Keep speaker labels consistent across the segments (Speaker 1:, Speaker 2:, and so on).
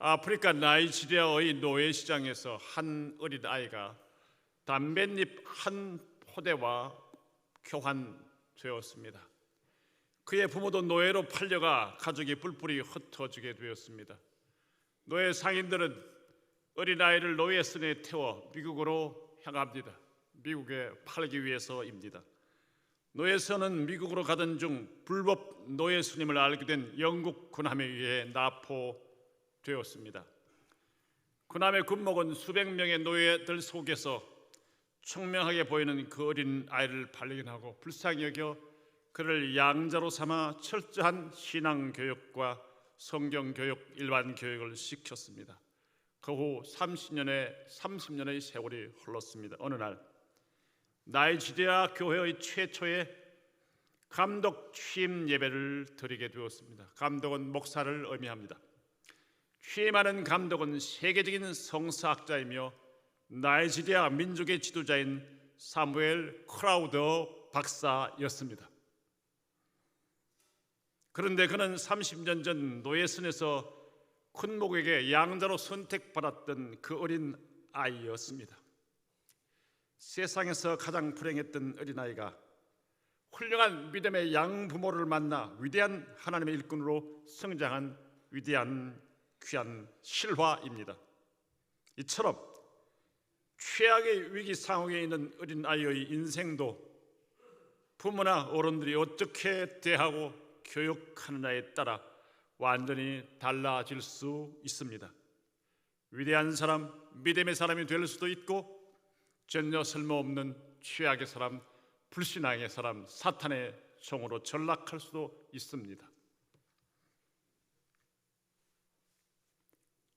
Speaker 1: 아프리카 나이지리아의 노예 시장에서 한 어린 아이가 담뱃잎 한 포대와 교환되었습니다. 그의 부모도 노예로 팔려가 가족이 뿔뿔이 흩어지게 되었습니다. 노예 상인들은 어린아이를 노예선에 태워 미국으로 향합니다. 미국에 팔기 위해서입니다. 노예선은 미국으로 가던 중 불법 노예선임을 알게 된 영국 군함에 의해 납포되었습니다. 군함의 군목은 수백 명의 노예들 속에서 청명하게 보이는 그 어린 아이를 발견하고 불쌍히 여겨 그를 양자로 삼아 철저한 신앙교육과 성경교육, 일반교육을 시켰습니다. 그 후 30년의 세월이 흘렀습니다. 어느 날 나이지리아 교회의 최초의 감독 취임 예배를 드리게 되었습니다. 감독은 목사를 의미합니다. 취임하는 감독은 세계적인 성서학자이며 나이지리아 민족의 지도자인 사무엘 크라우더 박사였습니다. 그런데 그는 30년 전 노예선에서 군목에게 양자로 선택받았던 그 어린 아이였습니다. 세상에서 가장 불행했던 어린아이가 훌륭한 믿음의 양부모를 만나 위대한 하나님의 일꾼으로 성장한 위대한 귀한 실화입니다. 이처럼 최악의 위기 상황에 있는 어린아이의 인생도 부모나 어른들이 어떻게 대하고 교육하느냐에 따라 완전히 달라질 수 있습니다. 위대한 사람, 믿음의 사람이 될 수도 있고 전혀 쓸모없는 최악의 사람, 불신앙의 사람, 사탄의 종으로 전락할 수도 있습니다.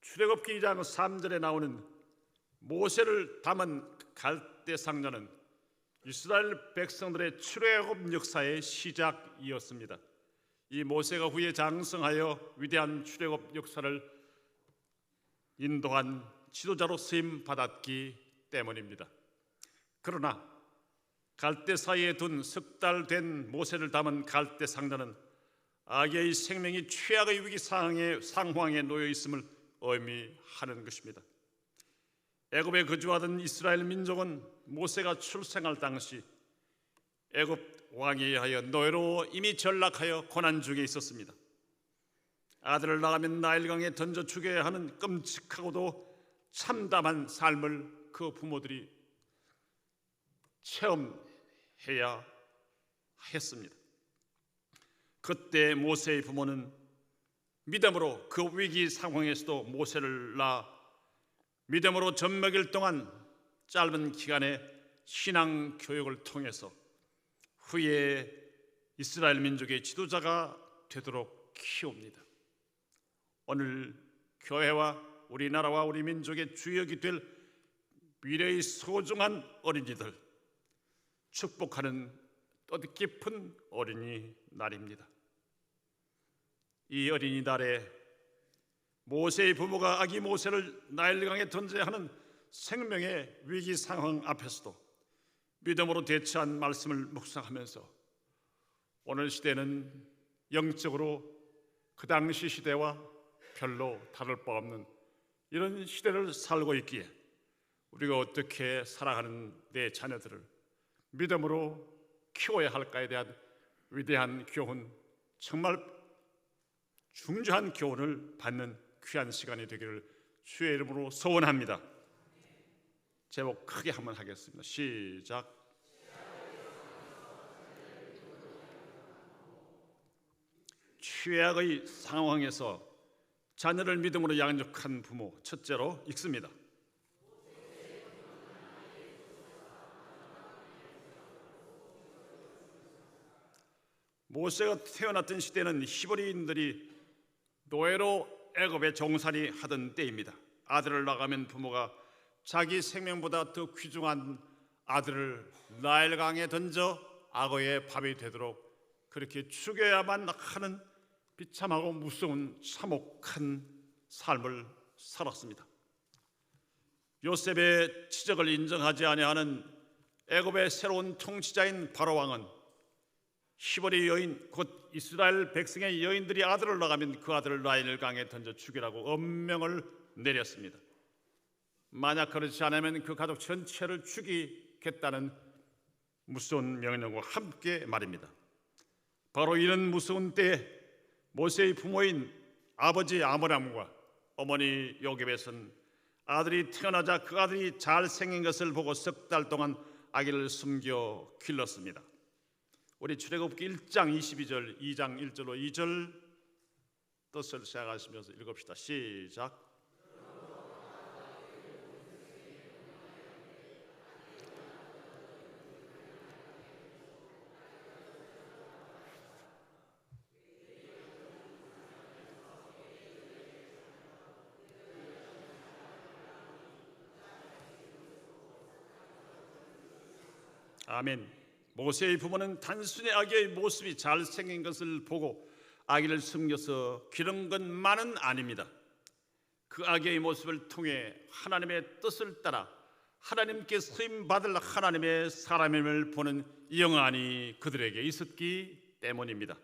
Speaker 1: 출애굽기 2장 3절에 나오는 모세를 담은 갈대 상자는 이스라엘 백성들의 출애굽 역사의 시작이었습니다. 이 모세가 후에 장성하여 위대한 출애굽 역사를 인도한 지도자로 쓰임 받았기 때문입니다. 그러나 갈대 사이에 둔 석 달 된 모세를 담은 갈대 상자는 아기의 생명이 최악의 위기 상황에 놓여 있음을 의미하는 것입니다. 애굽에 거주하던 이스라엘 민족은 모세가 출생할 당시 애굽 왕에 의하여 노예로 이미 전락하여 고난 중에 있었습니다. 아들을 낳으면 나일강에 던져 죽여야 하는 끔찍하고도 참담한 삶을 그 부모들이 체험해야 했습니다. 그때 모세의 부모는 믿음으로 그 위기 상황에서도 모세를 낳아 믿음으로 젖먹일 동안 짧은 기간의 신앙 교육을 통해서 후에 이스라엘 민족의 지도자가 되도록 키웁니다. 오늘 교회와 우리나라와 우리 민족의 주역이 될 미래의 소중한 어린이들 축복하는 뜻깊은 어린이날입니다. 이 어린이날에 모세의 부모가 아기 모세를 나일강에 던져야 하는 생명의 위기 상황 앞에서도 믿음으로 대처한 말씀을 묵상하면서 오늘 시대는 영적으로 그 당시 시대와 별로 다를 바 없는 이런 시대를 살고 있기에 우리가 어떻게 살아가는 내 자녀들을 믿음으로 키워야 할까에 대한 위대한 교훈, 정말 중요한 교훈을 받는 귀한 시간이 되기를 주의 이름으로 소원합니다. 제목 크게 한번 하겠습니다. 시작. 최악의 상황에서 자녀를 믿음으로 양육한 부모, 첫째로 읽습니다. 모세가 태어났던 시대는 히브리인들이 노예로 애굽에 종살이 하던 때입니다. 아들을 낳으면 부모가 자기 생명보다 더 귀중한 아들을 나일강에 던져 악어의 밥이 되도록 그렇게 죽여야만 하는 비참하고 무서운 참혹한 삶을 살았습니다. 요셉의 치적을 인정하지 아니하는 애굽의 새로운 통치자인 바로 왕은 히브리 여인 곧 이스라엘 백성의 여인들이 아들을 낳으면 그 아들을 나일 강에 던져 죽이라고 엄명을 내렸습니다. 만약 그렇지 않으면 그 가족 전체를 죽이겠다는 무서운 명령과 함께 말입니다. 바로 이런 무서운 때에 모세의 부모인 아버지 아므람과 어머니 요깶벳은 아들이 태어나자 그 아들이 잘생긴 것을 보고 석 달 동안 아기를 숨겨 길렀습니다. 우리 출애굽기 1장 22절, 2장 1절로 2절 뜻을 생각하시면서 읽읍시다. 시작. 아멘. 모세의 부모는 단순히 아기의 모습이 잘생긴 것을 보고 아기를 숨겨서 기른 것만은 아닙니다. 그 아기의 모습을 통해 하나님의 뜻을 따라 하나님께 쓰임받을 하나님의 사람임을 보는 영안이 그들에게 있었기 때문입니다.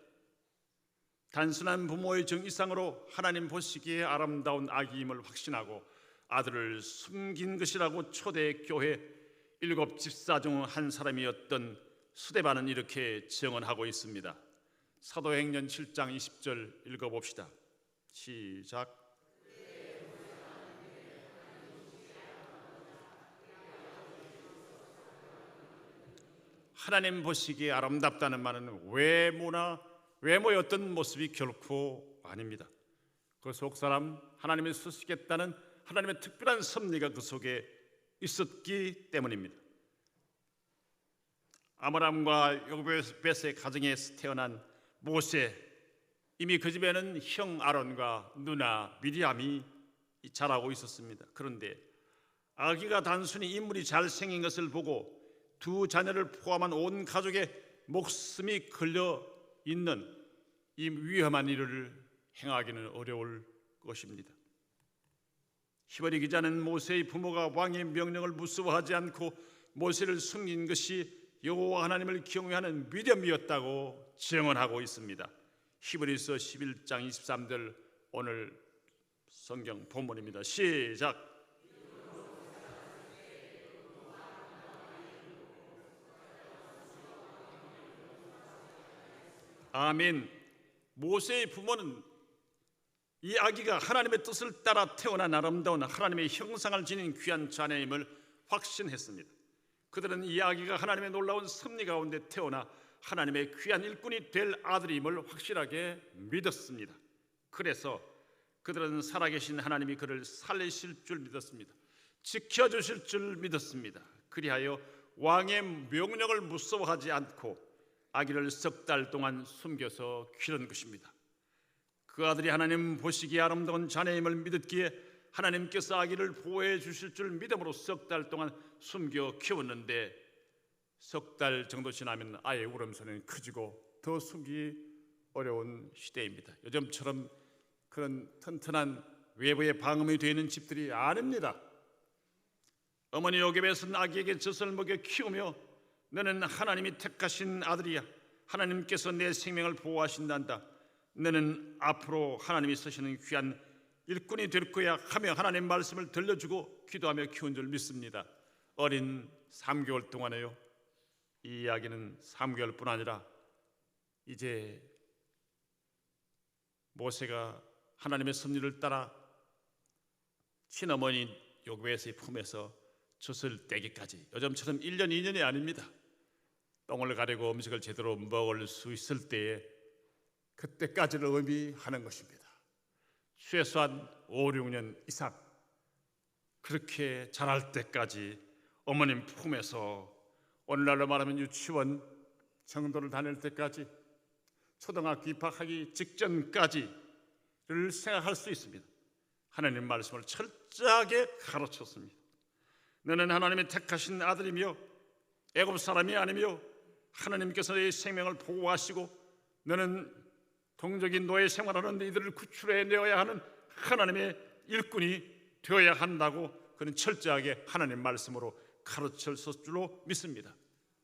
Speaker 1: 단순한 부모의 정 이상으로 하나님 보시기에 아름다운 아기임을 확신하고 아들을 숨긴 것이라고 초대교회 7 집사 중 한 사람이었던 스데반은 이렇게 증언하고 있습니다. 사도행전 7장 20절 읽어봅시다. 시작. 하나님 보시기에 아름답다는 말은 외모의 어떤 모습이 결코 아닙니다. 그 속사람 하나님이 쓰시겠다는 하나님의 특별한 섭리가 그 속에 있었기 때문입니다. 아므람과 요깶벳의 가정에서 태어난 모세, 이미 그 집에는 형 아론과 누나 미리암이 자라고 있었습니다. 그런데 아기가 단순히 인물이 잘생긴 것을 보고 두 자녀를 포함한 온 가족의 목숨이 걸려 있는 이 위험한 일을 행하기는 어려울 것입니다. 히브리 기자는 모세의 부모가 왕의 명령을 무서워하지 않고 모세를 숨긴 것이 여호와 하나님을 경외하는 믿음이었다고 증언하고 있습니다. 히브리서 11장 23절 오늘 성경 본문입니다. 시작. 아멘. 모세의 부모는 이 아기가 하나님의 뜻을 따라 태어난 아름다운 하나님의 형상을 지닌 귀한 자녀임을 확신했습니다. 그들은 이 아기가 하나님의 놀라운 섭리 가운데 태어나 하나님의 귀한 일꾼이 될 아들임을 확실하게 믿었습니다. 그래서 그들은 살아계신 하나님이 그를 살리실 줄 믿었습니다. 지켜주실 줄 믿었습니다. 그리하여 왕의 명령을 무서워하지 않고 아기를 석 달 동안 숨겨서 기른 것입니다. 그 아들이 하나님 보시기에 아름다운 자녀임을 믿었기에 하나님께서 아기를 보호해 주실 줄 믿음으로 석 달 동안 숨겨 키웠는데 석 달 정도 지나면 아이의 울음소리는 커지고 더 숨기기 어려운 시대입니다. 요즘처럼 그런 튼튼한 외부의 방음이 되는 집들이 아닙니다. 어머니 요깶벳은 아기에게 젖을 먹여 키우며 너는 하나님이 택하신 아들이야. 하나님께서 내 생명을 보호하신단다. 너는 앞으로 하나님이 쓰시는 귀한 일꾼이 될 거야 하며 하나님 말씀을 들려주고 기도하며 키운 줄 믿습니다. 어린 3개월 동안에요. 이 이야기는 3개월뿐 아니라 이제 모세가 하나님의 섭리를 따라 친어머니 요깶벳의 품에서 젖을 떼기까지 요즘처럼 1년 2년이 아닙니다. 똥을 가리고 음식을 제대로 먹을 수 있을 때에 그때까지를 의미하는 것입니다. 최소한 5, 6년 이상 그렇게 자랄 때까지 어머님 품에서 오늘날로 말하면 유치원 정도를 다닐 때까지 초등학교 입학하기 직전까지를 생각할 수 있습니다. 하나님 말씀을 철저하게 가르쳤습니다. 너는 하나님의 택하신 아들이며 애굽 사람이 아니며 하나님께서 내 생명을 보호하시고 너는 동적인 노예 생활하는 이들을 구출해내어야 하는 하나님의 일꾼이 되어야 한다고 그는 철저하게 하나님 말씀으로 가르쳤을 줄로 믿습니다.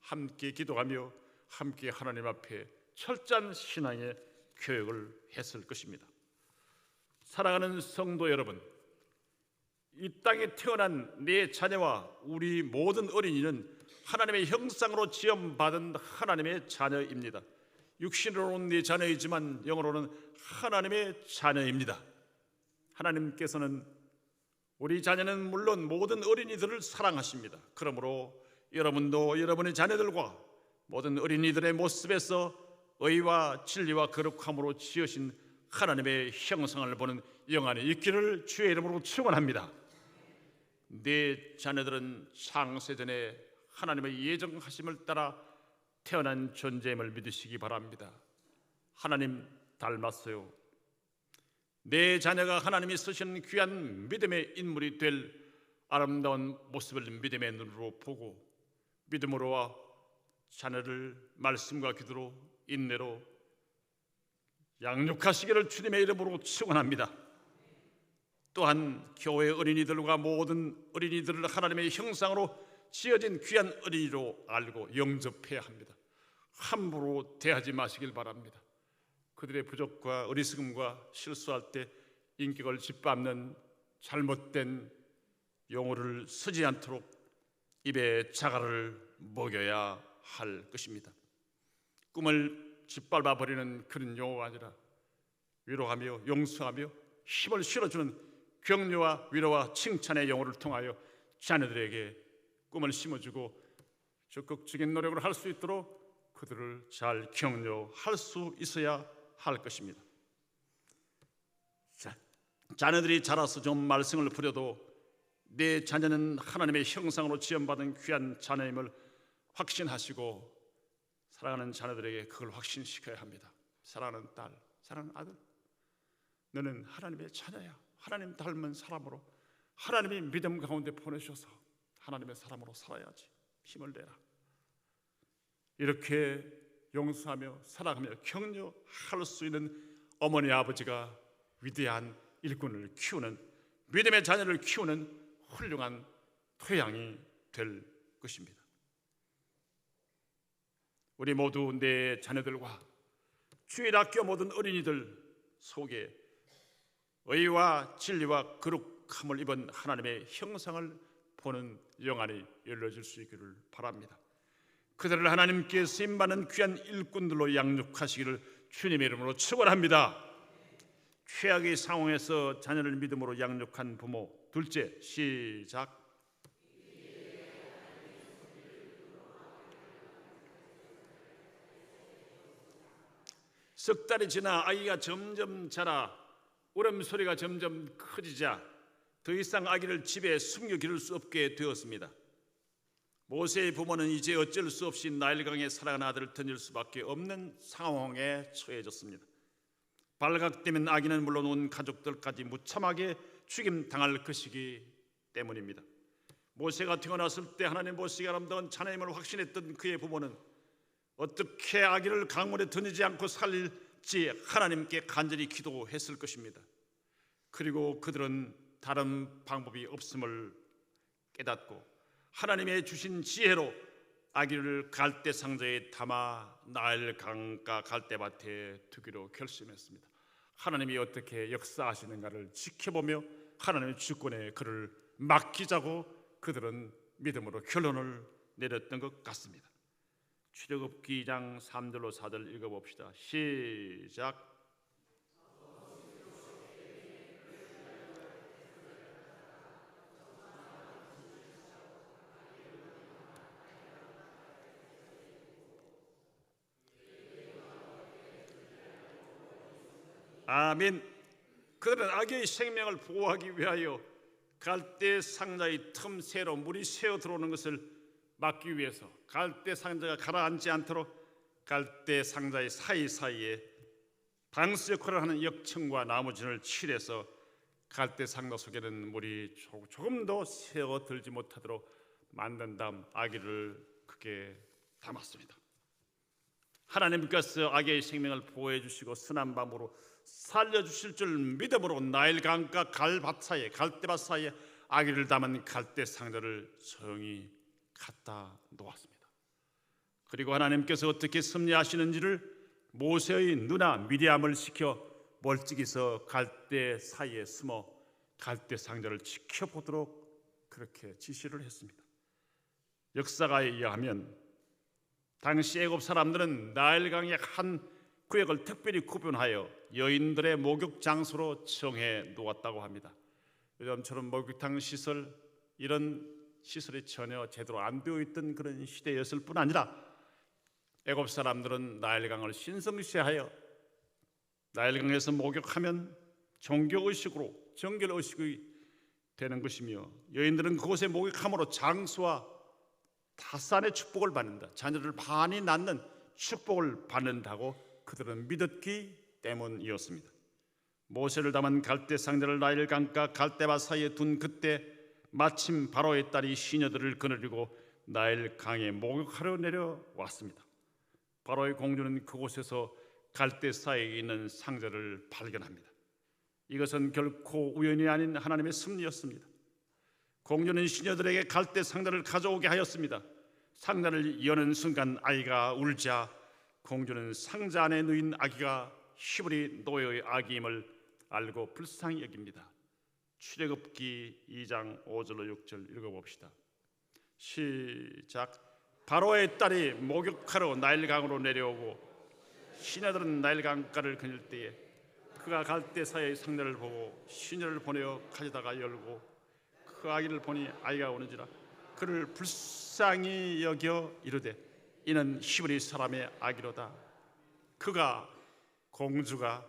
Speaker 1: 함께 기도하며 함께 하나님 앞에 철저한 신앙의 교육을 했을 것입니다. 사랑하는 성도 여러분, 이 땅에 태어난 내 자녀와 우리 모든 어린이는 하나님의 형상으로 지음받은 하나님의 자녀입니다. 육신으로는 내 자녀이지만 영으로는 하나님의 자녀입니다. 하나님께서는 우리 자녀는 물론 모든 어린이들을 사랑하십니다. 그러므로 여러분도 여러분의 자녀들과 모든 어린이들의 모습에서 의와 진리와 거룩함으로 지으신 하나님의 형상을 보는 영안이 있기를 주의 이름으로 축원합니다. 내 자녀들은 창세전에 하나님의 예정하심을 따라 태어난 존재임을 믿으시기 바랍니다. 하나님 닮았어요. 내 자녀가 하나님이 쓰신 귀한 믿음의 인물이 될 아름다운 모습을 믿음의 눈으로 보고 믿음으로 자녀를 말씀과 기도로 인내로 양육하시기를 주님의 이름으로 축원합니다. 또한 교회 어린이들과 모든 어린이들을 하나님의 형상으로 지어진 귀한 어린이로 알고 영접해야 합니다. 함부로 대하지 마시길 바랍니다. 그들의 부족과 어리석음과 실수할 때 인격을 짓밟는 잘못된 용어를 쓰지 않도록 입에 자갈을 먹여야 할 것입니다. 꿈을 짓밟아 버리는 그런 용어가 아니라 위로하며 용서하며 힘을 실어주는 격려와 위로와 칭찬의 용어를 통하여 자녀들에게 꿈을 심어주고 적극적인 노력을 할 수 있도록 그들을 잘 격려할 수 있어야 할 것입니다. 자녀들이 자라서 좀 말썽을 부려도 내 자녀는 하나님의 형상으로 지음받은 귀한 자녀임을 확신하시고 사랑하는 자녀들에게 그걸 확신시켜야 합니다. 사랑하는 딸, 사랑하는 아들, 너는 하나님의 자녀야. 하나님 닮은 사람으로 하나님의 믿음 가운데 보내셔서 하나님의 사람으로 살아야지. 힘을 내라. 이렇게 용서하며 사랑하며 격려할 수 있는 어머니 아버지가 위대한 일꾼을 키우는 믿음의 자녀를 키우는 훌륭한 토양이 될 것입니다. 우리 모두 내 자녀들과 주일 학교 모든 어린이들 속에 의와 진리와 거룩함을 입은 하나님의 형상을 보는 영안이 열려질 수 있기를 바랍니다. 그들을 하나님께 쓰임받는 귀한 일꾼들로 양육하시기를 주님의 이름으로 축원합니다. 최악의 상황에서 자녀를 믿음으로 양육한 부모, 둘째, 시작. 석 달이 지나 아이가 점점 자라 울음소리가 점점 커지자 더 이상 아기를 집에 숨겨 기를 수 없게 되었습니다. 모세의 부모는 이제 어쩔 수 없이 나일강에 사랑하는 아들을 던질 수밖에 없는 상황에 처해졌습니다. 발각되면 아기는 물론 온 가족들까지 무참하게 죽임당할 것이기 때문입니다. 모세가 태어났을 때 하나님 보시기에 아름다운 자녀임을 확신했던 그의 부모는 어떻게 아기를 강물에 던지지 않고 살릴지 하나님께 간절히 기도했을 것입니다. 그리고 그들은 다른 방법이 없음을 깨닫고 하나님의 주신 지혜로 아기를 갈대 상자에 담아 나일 강가 갈대밭에 두기로 결심했습니다. 하나님이 어떻게 역사하시는가를 지켜보며 하나님의 주권에 그를 맡기자고 그들은 믿음으로 결론을 내렸던 것 같습니다. 출애굽기 2장 3절로 4절 읽어봅시다. 시작. 아멘. 그들은 아기의 생명을 보호하기 위하여 갈대 상자의 틈새로 물이 새어 들어오는 것을 막기 위해서 갈대 상자가 가라앉지 않도록 갈대 상자의 사이사이에 방수 역할을 하는 역청과 나무진을 칠해서 갈대 상자 속에는 물이 조금 더 새어 들지 못하도록 만든 다음 아기를 크게 담았습니다. 하나님께서 아기의 생명을 보호해 주시고 순한 밤으로 살려주실 줄 믿음으로 나일 강가 갈밭 사이에 갈대밭 사이에 아기를 담은 갈대 상자를 조용히 갖다 놓았습니다. 그리고 하나님께서 어떻게 섭리하시는지를 모세의 누나 미리암을 시켜 멀찍이서 갈대 사이에 숨어 갈대 상자를 지켜보도록 그렇게 지시를 했습니다. 역사가 의하면 당시 애굽 사람들은 나일강의 한 구역을 특별히 구분하여 여인들의 목욕 장소로 정해 놓았다고 합니다. 요즘처럼 목욕탕 시설, 이런 시설이 전혀 제대로 안 되어 있던 그런 시대였을 뿐 아니라 애굽 사람들은 나일강을 신성시하여 나일강에서 목욕하면 종교의식으로 정결의식이 되는 것이며, 여인들은 그곳에 목욕함으로 장수와 타산의 축복을 받는다, 자녀를 많이 낳는 축복을 받는다고 그들은 믿었기 때문이었습니다. 모세를 담은 갈대 상자를 나일강과 갈대밭 사이에 둔 그때 마침 바로의 딸이 시녀들을 거느리고 나일강에 목욕하러 내려왔습니다. 바로의 공주는 그곳에서 갈대 사이에 있는 상자를 발견합니다. 이것은 결코 우연이 아닌 하나님의 섭리였습니다. 공주는 시녀들에게 갈대 상자를 가져오게 하였습니다. 상자를 여는 순간 아이가 울자 공주는 상자 안에 누인 아기가 히브리 노예의 아기임을 알고 불쌍히 여깁니다. 출애굽기 2장 5절로 6절 읽어봅시다. 시작. 바로의 딸이 목욕하러 나일강으로 내려오고 시녀들은 나일강가를 거닐 때에 그가 갈대 사이의 상자를 보고 시녀를 보내어 가져다가 열고 그 아기를 보니 아이가 우는지라 그를 불쌍히 여겨 이르되 이는 히브리 사람의 아기로다. 그가 공주가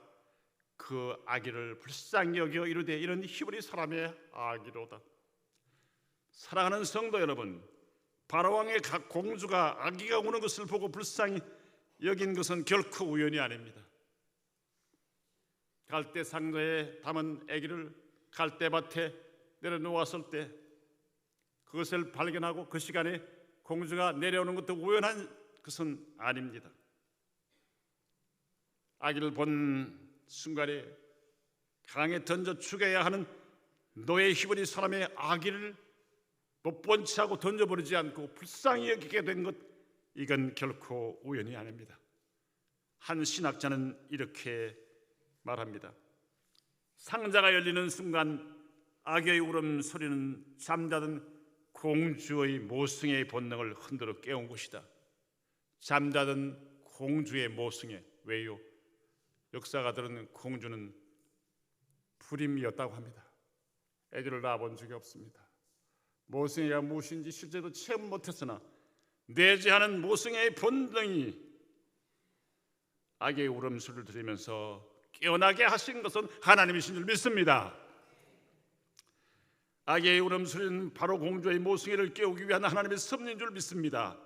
Speaker 1: 그 아기를 불쌍히 여겨 이르되 이는 히브리 사람의 아기로다. 사랑하는 성도 여러분, 바로왕의 공주가 아기가 우는 것을 보고 불쌍히 여긴 것은 결코 우연이 아닙니다. 갈대 상자에 담은 아기를 갈대밭에 내려놓았을 때 그것을 발견하고 그 시간에 공주가 내려오는 것도 우연한 것은 아닙니다. 아기를 본 순간에 강에 던져 죽여야 하는 노예 히브리 사람의 아기를 못 본 채 하고 던져버리지 않고 불쌍히 여기게 된 것, 이건 결코 우연이 아닙니다. 한 신학자는 이렇게 말합니다. 상자가 열리는 순간 아기의 울음소리는 잠자던 공주의 모성애의 본능을 흔들어 깨운 것이다. 잠자던 공주의 모성애. 왜요? 역사가들은 공주는 불임이었다고 합니다. 애들을 낳아본 적이 없습니다. 모성애가 무엇인지 실제로 체험 못했으나 내재하는 모성애의 본능이 아기의 울음소리를 들으면서 깨어나게 하신 것은 하나님이신 줄 믿습니다. 아기의 울음소리는 바로 공주의 모성애를 깨우기 위한 하나님의 섭리인 줄 믿습니다.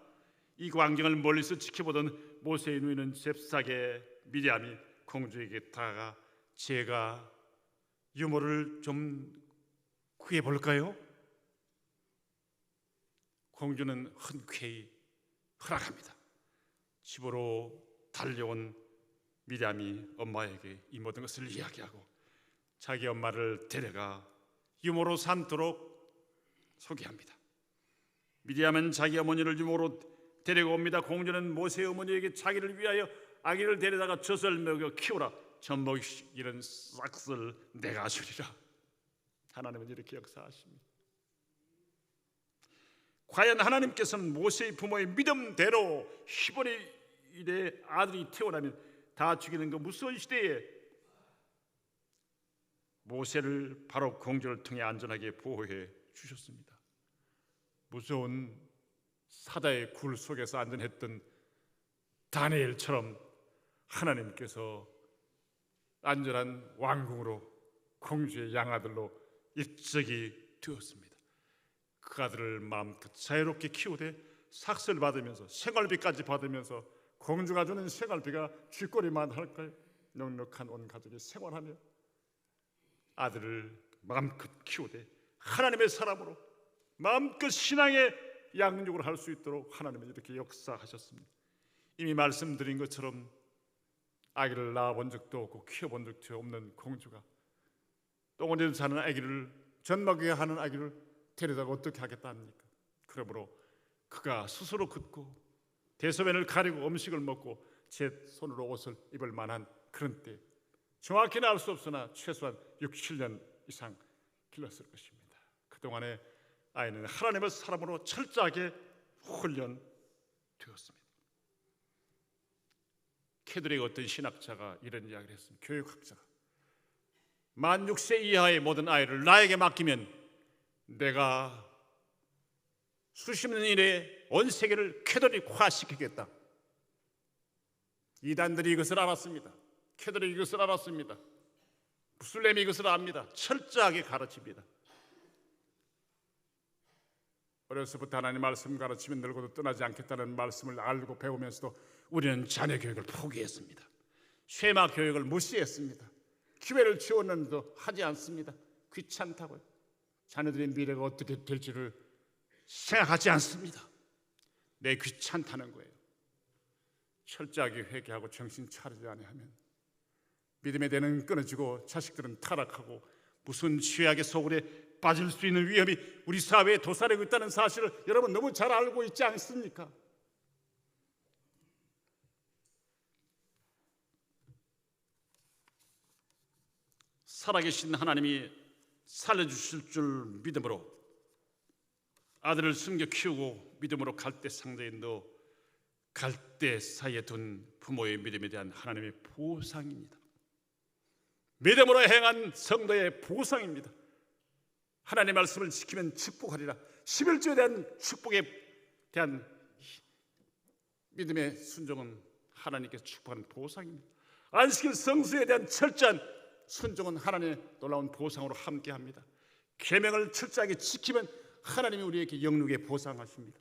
Speaker 1: 이 광경을 멀리서 지켜보던 모세의 누이는 잽싸게 미리암이 공주에게 다가가 제가 유모를 좀 구해볼까요? 공주는 흔쾌히 허락합니다. 집으로 달려온 미리암이 엄마에게 이 모든 것을 이야기하고 자기 엄마를 데려가 유모로 삼도록 소개합니다. 미리암은 자기 어머니를 유모로 데리고 옵니다. 공주는 모세의 어머니에게 자기를 위하여 아기를 데려다가 젖을 먹여 키우라. 젖먹이 이런 싹을 내가 주리라. 하나님은 이렇게 역사하십니다. 과연 하나님께서는 모세의 부모의 믿음대로 히브리인의 아들이 태어나면 다 죽이는 그 무서운 시대에 모세를 바로 공주를 통해 안전하게 보호해 주셨습니다. 무서운 사다의 굴 속에서 안전했던 다니엘처럼 하나님께서 안전한 왕궁으로 공주의 양아들로 일찍이 되었습니다. 그 아들을 마음껏 자유롭게 키우되 삭슬 받으면서 생활비까지 받으면서 공주가 주는 생활비가 쥐꼬리만 할까요? 넉넉한 온 가족이 생활하며 아들을 마음껏 키우되 하나님의 사람으로 마음껏 신앙의 양육을 할 수 있도록 하나님은 이렇게 역사하셨습니다. 이미 말씀드린 것처럼 아기를 낳아본 적도 없고 키워본 적도 없는 공주가 똥오리를 사는 아기를 젖먹여야 하는 아기를 데려다가 어떻게 하겠다 합니까? 그러므로 그가 스스로 긋고 대소변을 가리고 음식을 먹고 제 손으로 옷을 입을 만한 그런 때, 정확히는 알 수 없으나 최소한 6, 7년 이상 길렀을 것입니다. 그동안에 아이는 하나님의 사람으로 철저하게 훈련되었습니다. 캐드릭 어떤 신학자가 이런 이야기를 했습니다. 교육학자가 만 6세 이하의 모든 아이를 나에게 맡기면 내가 수십 년 이내에 온 세계를 캐드릭화시키겠다. 이단들이 이것을 알았습니다. 캐드릭이 이것을 알았습니다. 무슬림이 이것을 압니다. 철저하게 가르칩니다. 어려서부터 하나님 말씀 가르치면 늙어도 떠나지 않겠다는 말씀을 알고 배우면서도 우리는 자녀 교육을 포기했습니다. 쉐마 교육을 무시했습니다. 기회를 주었는데도 하지 않습니다. 귀찮다고요. 자녀들의 미래가 어떻게 될지를 생각하지 않습니다. 내 귀찮다는 거예요. 철저하게 회개하고 정신 차리지 않으면 믿음의 대는 끊어지고 자식들은 타락하고 무슨 죄악의 소굴에 빠질 수 있는 위험이 우리 사회에 도사리고 있다는 사실을 여러분 너무 잘 알고 있지 않습니까? 살아계신 하나님이 살려주실 줄 믿음으로 아들을 숨겨 키우고 믿음으로 갈대 상자에 넣어 갈대 사이에 둔 부모의 믿음에 대한 하나님의 보상입니다. 믿음으로 행한 성도의 보상입니다. 하나님의 말씀을 지키면 축복하리라. 11조에 대한 축복에 대한 믿음의 순종은 하나님께서 축복하는 보상입니다. 안식일 성수에 대한 철저한 순종은 하나님의 놀라운 보상으로 함께합니다. 계명을 철저하게 지키면 하나님이 우리에게 영육에 보상하십니다.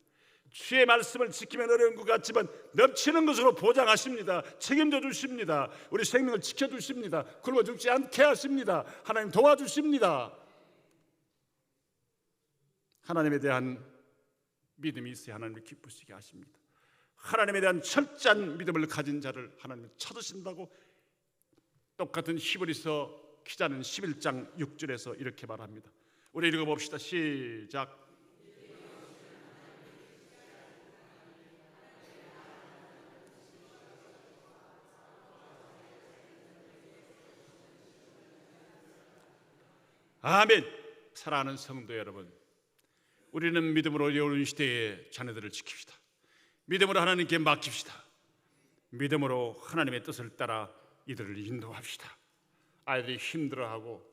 Speaker 1: 주의 말씀을 지키면 어려운 것 같지만 넘치는 것으로 보장하십니다. 책임져 주십니다. 우리 생명을 지켜주십니다. 굶어 죽지 않게 하십니다. 하나님 도와주십니다. 하나님에 대한 믿음이 있어야 하나님을 기쁘시게 하십니다. 하나님에 대한 철저한 믿음을 가진 자를 하나님이 찾으신다고 똑같은 히브리서 기자는 11장 6절에서 이렇게 말합니다. 우리 읽어봅시다. 시작. 아멘. 사랑하는 성도 여러분, 우리는 믿음으로 어려운 시대에 자녀들을 지킵시다. 믿음으로 하나님께 맡깁시다. 믿음으로 하나님의 뜻을 따라 이들을 인도합시다. 아이들이 힘들어하고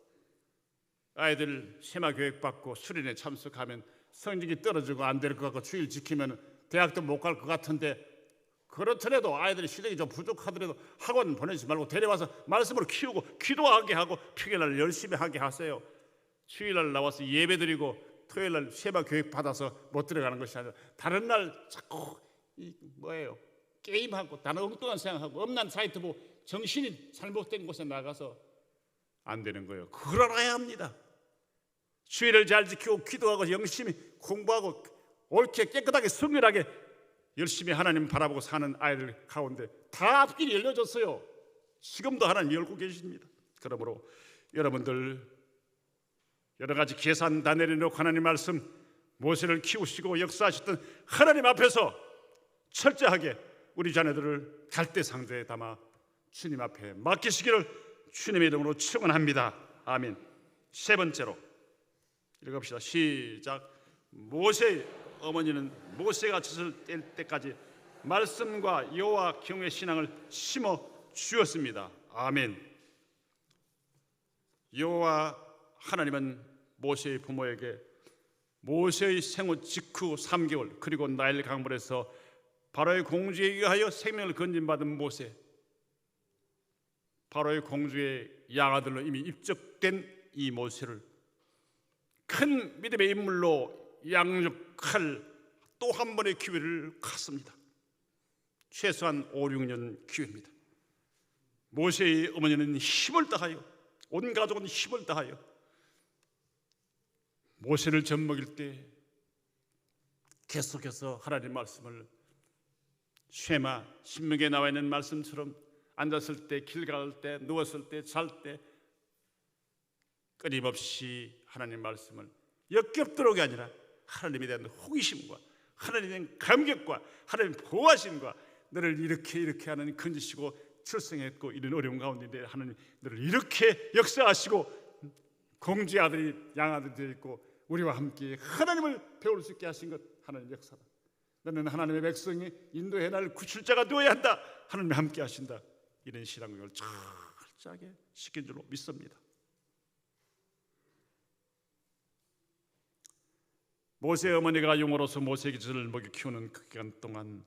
Speaker 1: 아이들 세마 교육 받고 수련회 참석하면 성적이 떨어지고 안 될 것 같고 주일 지키면 대학도 못 갈 것 같은데, 그렇더라도 아이들이 실력이 좀 부족하더라도 학원 보내지 말고 데려와서 말씀으로 키우고 기도하게 하고 평일날 열심히 하게 하세요. 주일날 나와서 예배드리고 토요일날 세마 교육 받아서 못 들어가는 것이 아니라 다른 날 자꾸 게임하고 다른 엉뚱한 생각하고 엄난 사이트 보고 정신이 잘못된 곳에 나가서 안 되는 거예요. 그걸 알아야 합니다. 주일을 잘 지키고 기도하고 열심히 공부하고 옳게 깨끗하게 성실하게 열심히 하나님 바라보고 사는 아이들 가운데 다 앞길이 열려졌어요. 지금도 하나님 열고 계십니다. 그러므로 여러분들 여러 가지 계산 다 내려놓고 하나님 말씀 모세를 키우시고 역사하셨던 하나님 앞에서 철저하게 우리 자녀들을 갈대 상자에 담아 주님 앞에 맡기시기를 주님의 이름으로 축원합니다. 아멘. 세 번째로 읽어봅시다. 시작. 모세의 어머니는 모세가 젖을 뗄 때까지 말씀과 여호와 경외 신앙을 심어 주었습니다. 아멘. 여호와 하나님은 모세의 부모에게 모세의 생후 직후 3개월 그리고 나일 강물에서 바로의 공주에 의하여 생명을 건진받은 모세, 바로의 공주의 양아들로 이미 입적된 이 모세를 큰 믿음의 인물로 양육할 또 한 번의 기회를 갖습니다. 최소한 5, 6년 기회입니다. 모세의 어머니는 힘을 다하여 온 가족은 힘을 다하여 모세를 젖먹일 때 계속해서 하나님 말씀을 쉐마 신명기에 나와 있는 말씀처럼 앉았을 때, 길 갈 때, 누웠을 때, 잘 때 끊임없이 하나님 말씀을 역겹도록이 아니라 하나님에 대한 호기심과 하나님에 대한 감격과 하나님 보호하심과 너를 이렇게 하는 건지시고 출생했고 이런 어려운 가운데 하나님 너를 이렇게 역사하시고 공주의 아들이 양아들이 되어 있고 우리와 함께 하나님을 배울 수 있게 하신 것 하나님의 역사다. 너는 하나님의 백성이 인도해 날 구출자가 되어야 한다. 하나님이 함께 하신다. 이런 신앙을 철저하게 시킨 줄로 믿습니다. 모세의 어머니가 용으로서 모세에게 젖을 먹여 키우는 그 기간 동안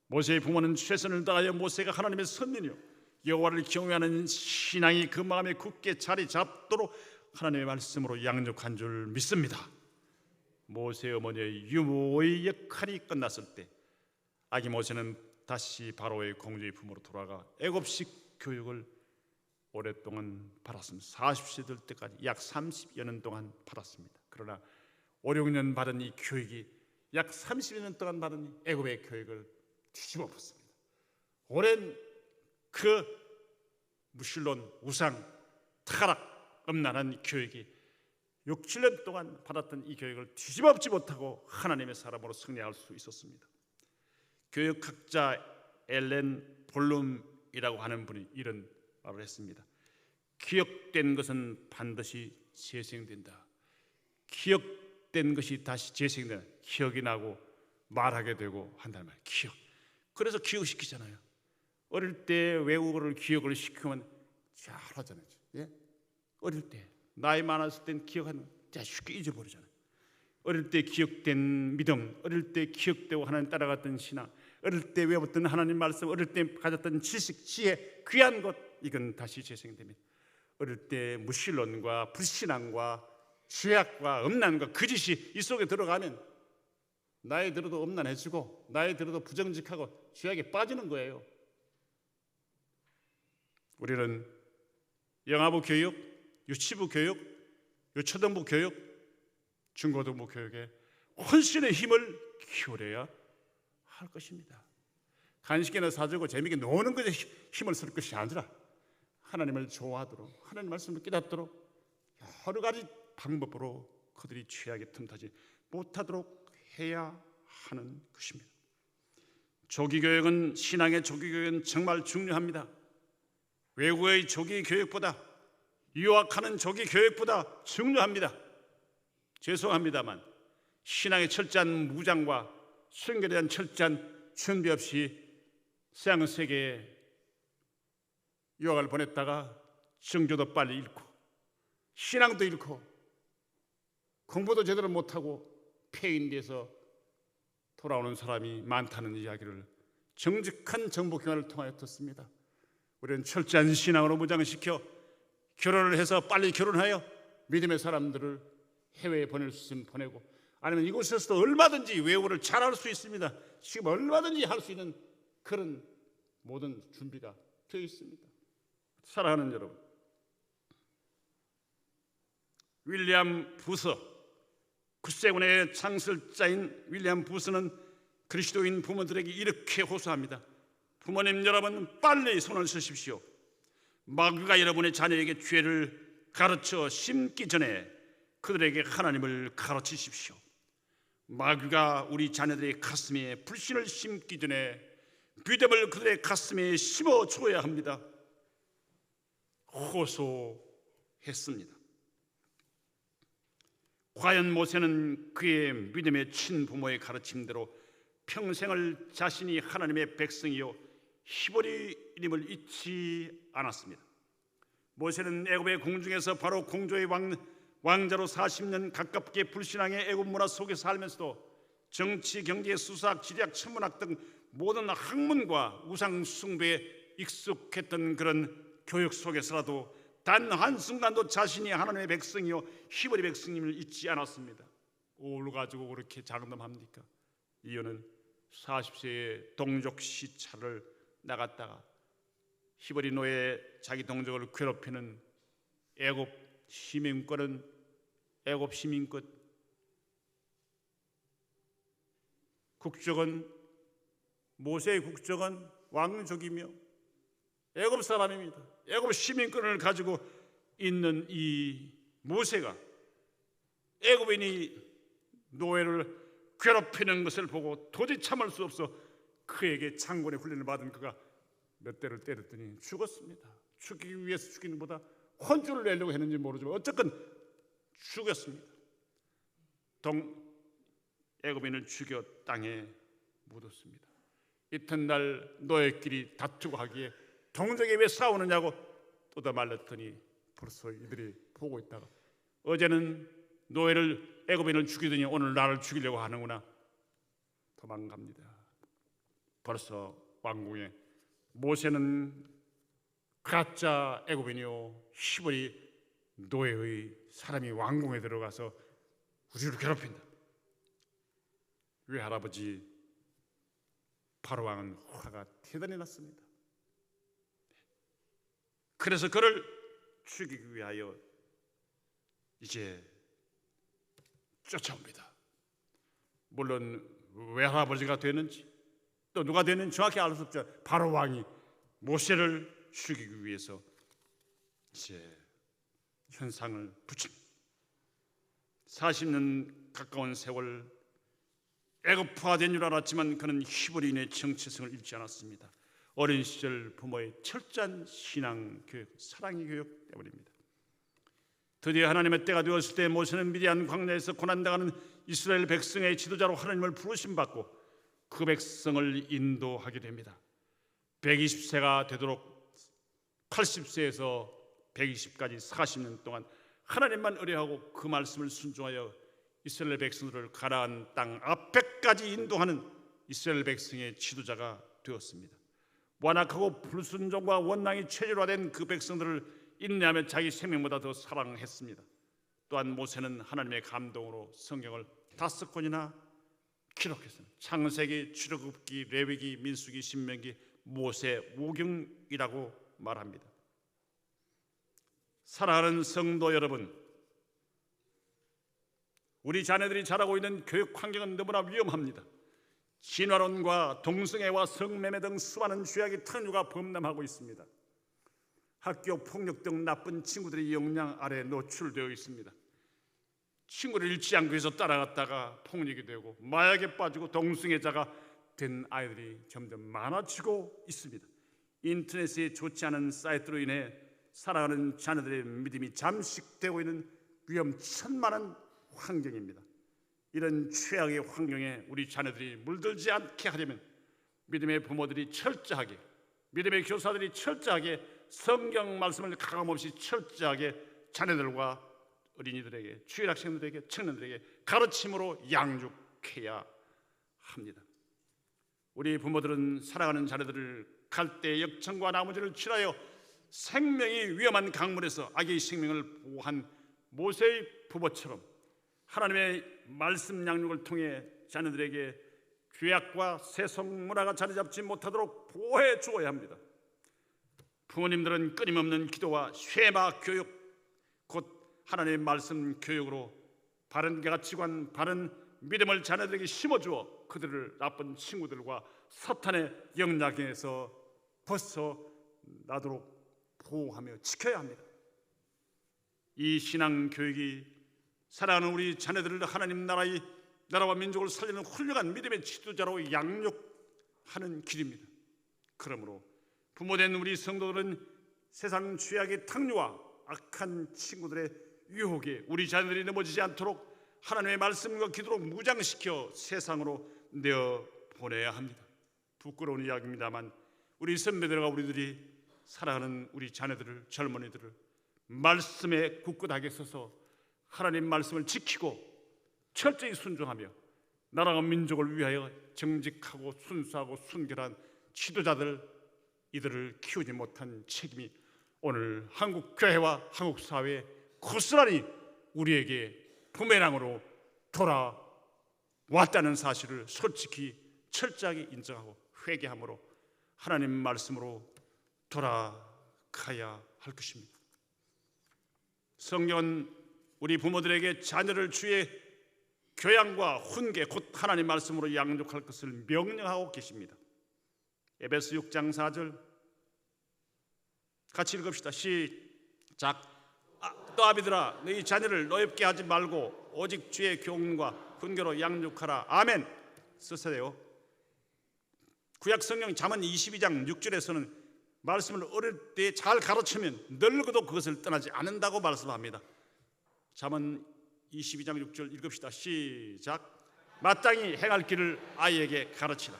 Speaker 1: 모세의 부모는 최선을 다하여 모세가 하나님의 선민이요 여호와를 경외하는 신앙이 그 마음에 굳게 자리 잡도록 하나님의 말씀으로 양육한 줄 믿습니다. 모세의 어머니의 유모의 역할이 끝났을 때 아기 모세는 다시 바로의 공주의 품으로 돌아가 애굽식 교육을 오랫동안 받았습니다. 40세 될 때까지 약 30여 년 동안 받았습니다. 그러나 5, 6년 받은 이 교육이 약 30여 년 동안 받은 이 애굽의 교육을 뒤집어 엎었습니다. 오랜 그 무신론, 우상, 타락, 음란한 교육이 6, 7년 동안 받았던 이 교육을 뒤집어 엎지 못하고 하나님의 사람으로 승리할 수 있었습니다. 교육학자 엘렌 볼룸이라고 하는 분이 이런 말을 했습니다. 기억된 것은 반드시 재생된다. 기억된 것이 다시 재생된다. 기억이 나고 말하게 되고 한다는 말이에요. 기억. 그래서 기억시키잖아요. 어릴 때 외국어를 기억을 시키면 잘하잖아요. 예? 어릴 때 나이 많았을 땐 기억하는 쉽게 잊어버리잖아요. 어릴 때 기억된 믿음, 어릴 때 기억되고 하나님 따라갔던 신앙, 어릴 때 외웠던 하나님 말씀, 어릴 때 가졌던 지식, 지혜, 귀한 것, 이건 다시 재생됩니다. 어릴 때 무신론과 불신앙과 죄악과 음란과 거짓이 이 속에 들어가면 나이 들어도 음란해지고 나이 들어도 부정직하고 죄악에 빠지는 거예요. 우리는 영아부 교육, 유치부 교육, 초등부 교육, 중고등부 교육에 혼신의 힘을 기울여야 할 것입니다. 간식이나 사주고 재미있게 노는 것에 힘을 쓸 것이 아니라 하나님을 좋아하도록 하나님 말씀을 깨닫도록 여러 가지 방법으로 그들이 죄악에 틈타지 못하도록 해야 하는 것입니다. 조기교육은 신앙의 조기교육은 정말 중요합니다. 외국의 조기교육보다 유학하는 조기교육보다 중요합니다. 죄송합니다만 신앙의 철저한 무장과 순결에 대한 철저한 준비 없이 서양 세계에 유학을 보냈다가 정조도 빨리 잃고 신앙도 잃고 공부도 제대로 못하고 폐인돼서 돌아오는 사람이 많다는 이야기를 정직한 정보기관을 통하여 듣습니다. 우리는 철저한 신앙으로 무장시켜 결혼을 해서 빨리 결혼하여 믿음의 사람들을 해외에 보낼 수 있으면 보내고 아니면 이곳에서도 얼마든지 외국어를 잘할 수 있습니다. 지금 얼마든지 할 수 있는 그런 모든 준비가 되어 있습니다. 사랑하는 여러분, 윌리엄 부서 9세군의 창설자인 윌리엄 부서는 그리스도인 부모들에게 이렇게 호소합니다. 부모님 여러분, 빨리 손을 쓰십시오. 마귀가 여러분의 자녀에게 죄를 가르쳐 심기 전에 그들에게 하나님을 가르치십시오. 마귀가 우리 자녀들의 가슴에 불신을 심기 전에 믿음을 그들의 가슴에 심어줘야 합니다. 호소했습니다. 과연 모세는 그의 믿음의 친부모의 가르침대로 평생을 자신이 하나님의 백성이요 히브리인임을 잊지 않았습니다. 모세는 애굽의 궁중에서 바로 공주의 왕자로 40년 가깝게 불신앙의 애굽 문화 속에 살면서도 정치, 경제, 수사학, 지리학, 천문학 등 모든 학문과 우상 숭배에 익숙했던 그런 교육 속에서라도 단 한순간도 자신이 하나님의 백성이요 히브리 백성임을 잊지 않았습니다. 뭘 가지고 그렇게 장담합니까? 이유는 40세에 동족 시찰을 나갔다가 히브리 노예 자기 동족을 괴롭히는 애굽 시민권은 애굽 시민권, 국적은 모세의 국적은 왕족이며 애굽 사람입니다. 애굽 시민권을 가지고 있는 이 모세가 애굽인이 노예를 괴롭히는 것을 보고 도저히 참을 수 없어 그에게 장군의 훈련을 받은 그가 몇 대를 때렸더니 죽었습니다. 죽이기 위해서 죽이는 보다 혼쭐을 내려고 했는지 모르지만 어쨌건 죽였습니다. 애굽인을 죽여 땅에 묻었습니다. 이튿날 노예끼리 다투고 하기에 동족이 왜 싸우느냐고 또다 말렸더니 벌써 이들이 보고 있다가 어제는 노예를 애굽인을 죽이더니 오늘 나를 죽이려고 하는구나. 도망갑니다. 벌써 왕궁에 모세는 가짜 애굽인이요 히브리 노예의 사람이 왕궁에 들어가서 우리를 괴롭힌다. 외할아버지 바로 왕은 화가 대단히 났습니다. 그래서 그를 죽이기 위하여 이제 쫓아옵니다. 물론 외할아버지가 되는지 또 누가 되는지 정확히 알 수 없죠. 바로 왕이 모세를 죽이기 위해서 이제 현상을 붙입니다. 40년 가까운 세월 애굽화된 줄 알았지만 그는 히브리인의 정체성을 잃지 않았습니다. 어린 시절 부모의 철저한 신앙 교육, 사랑의 교육 때문입니다. 드디어 하나님의 때가 되었을 때 모세는 미디안 광야에서 고난당하는 이스라엘 백성의 지도자로 하나님을 부르심받고 그 백성을 인도하게 됩니다. 120세가 되도록 80세에서 120까지 40년 동안 하나님만 의뢰하고 그 말씀을 순종하여 이스라엘 백성들을 가나안 땅 앞에까지 인도하는 이스라엘 백성의 지도자가 되었습니다. 완악하고 불순종과 원망이 체질화된 그 백성들을 인내하며 자기 생명보다 더 사랑했습니다. 또한 모세는 하나님의 감동으로 성경을 5권이나 기록했습니다. 창세기, 출애굽기, 레위기, 민수기, 신명기, 모세, 오경이라고 말합니다. 사랑하는 성도 여러분, 우리 자녀들이 자라고 있는 교육 환경은 너무나 위험합니다. 진화론과 동성애와 성매매 등 수많은 죄악의 탕류가 범람하고 있습니다. 학교 폭력 등 나쁜 친구들의 영향 아래 노출되어 있습니다. 친구를 잃지 않기 위해서 따라갔다가 폭력이 되고 마약에 빠지고 동성애자가 된 아이들이 점점 많아지고 있습니다. 인터넷에 좋지 않은 사이트로 인해 사랑하는 자녀들의 믿음이 잠식되고 있는 위험천만한 환경입니다. 이런 최악의 환경에 우리 자녀들이 물들지 않게 하려면 믿음의 부모들이 철저하게, 믿음의 교사들이 철저하게 성경 말씀을 가감없이 철저하게 자녀들과 어린이들에게, 주일학생들에게, 청년들에게 가르침으로 양육해야 합니다. 우리 부모들은 사랑하는 자녀들을 갈대 역청과 나무들을 칠하여 생명이 위험한 강물에서 아기의 생명을 보호한 모세의 부모처럼 하나님의 말씀 양육을 통해 자녀들에게 죄악과 세속 문화가 자리 잡지 못하도록 보호해 주어야 합니다. 부모님들은 끊임없는 기도와 쉐마 교육, 곧 하나님의 말씀 교육으로 바른 가치관, 바른 믿음을 자녀들에게 심어주어 그들을 나쁜 친구들과 사탄의 영향에서 벗어나도록 보호하며 지켜야 합니다. 이 신앙 교육이 사랑하는 우리 자녀들을 하나님 나라와 민족을 살리는 훌륭한 믿음의 지도자로 양육하는 길입니다. 그러므로 부모된 우리 성도들은 세상 죄악의 탕류와 악한 친구들의 유혹에 우리 자녀들이 넘어지지 않도록 하나님의 말씀과 기도로 무장시켜 세상으로 내어보내야 합니다. 부끄러운 이야기입니다만 우리 선배들과 우리들이 사랑하는 우리 자녀들을, 젊은이들을 말씀에 굳건하게 서서 하나님 말씀을 지키고 철저히 순종하며 나라와 민족을 위하여 정직하고 순수하고 순결한 지도자들, 이들을 키우지 못한 책임이 오늘 한국 교회와 한국 사회에 고스란히 우리에게 부메랑으로 돌아왔다는 사실을 솔직히 철저하게 인정하고 회개함으로 하나님 말씀으로 돌아가야 할 것입니다. 성경은 우리 부모들에게 자녀를 주의 교양과 훈계, 곧 하나님 말씀으로 양육할 것을 명령하고 계십니다. 에베소 6장 4절 같이 읽읍시다. 시작. 또 아비들아, 너희 자녀를 노엽게 하지 말고 오직 주의 교훈과 훈계로 양육하라. 아멘. 쓰세요. 구약 성경 잠언 22장 6절에서는 말씀을 어릴 때 잘 가르치면 늙어도 그것을 떠나지 않는다고 말씀합니다. 잠언 22장 6절 읽읍시다. 시작. 마땅히 행할 길을 아이에게 가르치라.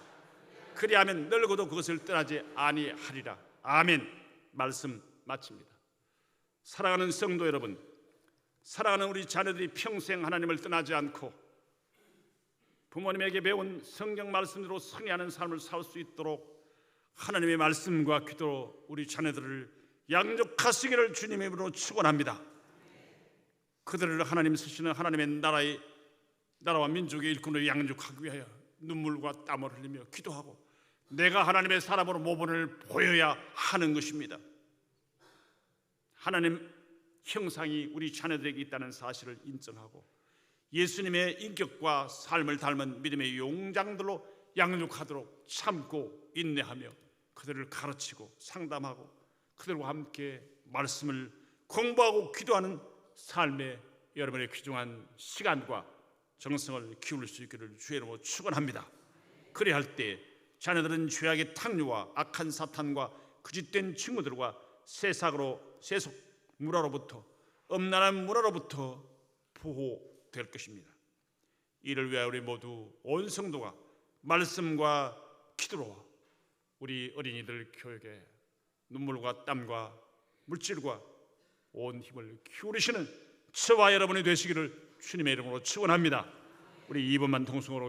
Speaker 1: 그리하면 늙어도 그것을 떠나지 아니하리라. 아멘. 말씀 마칩니다. 사랑하는 성도 여러분, 사랑하는 우리 자녀들이 평생 하나님을 떠나지 않고 부모님에게 배운 성경 말씀대로 승리하는 삶을 살 수 있도록 하나님의 말씀과 기도로 우리 자녀들을 양육하시기를 주님의 이름으로 축원합니다. 그들을 하나님 쓰시는 하나님의 나라와 민족의 일꾼으로 양육하기 위하여 눈물과 땀을 흘리며 기도하고 내가 하나님의 사람으로 모범을 보여야 하는 것입니다. 하나님 형상이 우리 자녀들에게 있다는 사실을 인정하고 예수님의 인격과 삶을 닮은 믿음의 용장들로 양육하도록 참고 인내하며 그들을 가르치고 상담하고 그들과 함께 말씀을 공부하고 기도하는 삶의 여러분의 귀중한 시간과 정성을 기울일 수 있기를 주의 이름으로 축원합니다. 그래야 할 때 자녀들은 죄악의 탕류와 악한 사탄과 거짓된 친구들과 세속 문화로부터 엄난한 문화로부터 보호될 것입니다. 이를 위하여 우리 모두 온 성도가 말씀과 기도로 우리 어린이들 교육에 눈물과 땀과 물질과 온 힘을 기울이시는 저와 여러분이 되시기를 주님의 이름으로 축원합니다. 우리 2분만 통성으로